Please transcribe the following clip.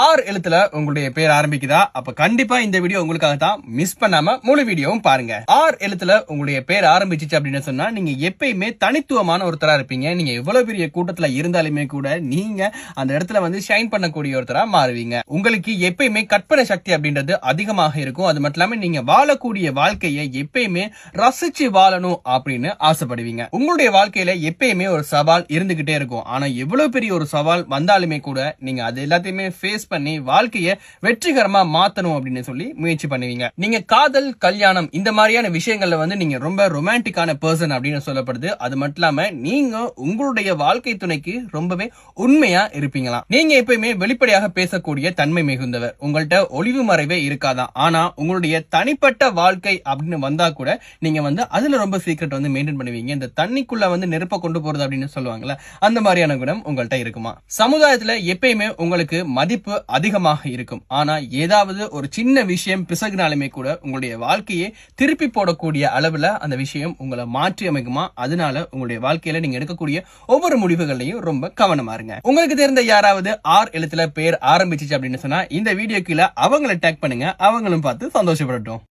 R எழுத்துல உங்களுடைய பேர் ஆரம்பிக்குதா? அப்ப கண்டிப்பா இந்த வீடியோ உங்களுக்காக தான். மிஸ் பண்ணாம முழு வீடியோவும் பாருங்க. ஆர் எழுத்துல உங்களுடைய பேர் ஆரம்பிச்சிச்சு அப்படின்னு சொன்னா நீங்க எப்பயுமே தனித்துவமான ஒருத்தரா இருப்பீங்க. நீங்க எவ்வளவு பெரிய கூட்டத்துல இருந்தாலுமே கூட நீங்க அந்த இடத்துல வந்து ஷைன் பண்ணக்கூடிய ஒருத்தரா மாறுவீங்க. உங்களுக்கு எப்பயுமே கற்பனை சக்தி அப்படின்றது அதிகமாக இருக்கும். அது மட்டும் இல்லாம நீங்க வாழக்கூடிய வாழ்க்கையை எப்பயுமே ரசிச்சு வாழணும் அப்படின்னு ஆசைப்படுவீங்க. உங்களுடைய வாழ்க்கையில எப்பயுமே ஒரு சவால் இருந்துகிட்டே இருக்கும். ஆனா எவ்வளவு பெரிய ஒரு சவால் வந்தாலுமே கூட நீங்க அது எல்லாத்தையுமே ஃபேஸ் பண்ணி வாழ்க்கையை வெற்றிகரமா மாத்தணும் அப்படின்னு சொல்லி முயற்சி பண்ணுவீங்க. நீங்க காதல், கல்யாணம் இந்த மாதிரியான விஷயங்கள்ல வந்து நீங்க ரொம்ப ரொமான்டிக்கான பர்சன் அப்படின்னு சொல்லப்படுது. அது மட்டும் இல்லாம நீங்க உங்களுடைய வாழ்க்கை துணைக்கு ரொம்பவே உண்மையா இருப்பீங்களா. நீங்க எப்பயுமே வெளிப்படையாக பேசக்கூடிய தன்மை மிகுந்தவர். உங்கள்ட்ட ஒளிவு மறைவே இருக்காதான். ஆனா உங்களுடைய தனிப்பட்ட வாழ்க்கை அப்படின்னு வந்தா கூட நீங்க வந்து அதுல ரொம்ப சீக்ரெட் வந்து மெயின்டைன் பண்ணுவீங்க. இந்த தண்ணிக்குள்ள வந்து நெருப்ப கொண்டு போறது அப்படின்னு சொல்லுவாங்கல்ல, அந்த மாதிரியான குணம் உங்கள்ட்ட இருக்குமா. சமுதாயத்துல எப்பயுமே உங்களுக்கு மதிப்பு அதிகமாக இருக்கும். ஆனா ஏதாவது ஒரு சின்ன விஷயம் பிசகுனாலுமே கூட உங்களுடைய வாழ்க்கையை திருப்பி போடக்கூடிய அளவுல அந்த விஷயம் உங்களை மாற்றி அமைக்குமா. அதனால உங்களுடைய வாழ்க்கையில நீங்க எடுக்கக்கூடிய ஒவ்வொரு முடிவுகளையும் ரொம்ப கவனமா இருங்க. உங்களுக்கு தெரிந்த யாராவது ஆர் எழுத்துல பேர் ஆரம்பிச்சிச்சு அப்படின்னு சொன்னா இந்த வீடியோ கீழே அவங்களை டேக் பண்ணுங்க. அவங்களும் பார்த்து சந்தோஷப்படட்டும்.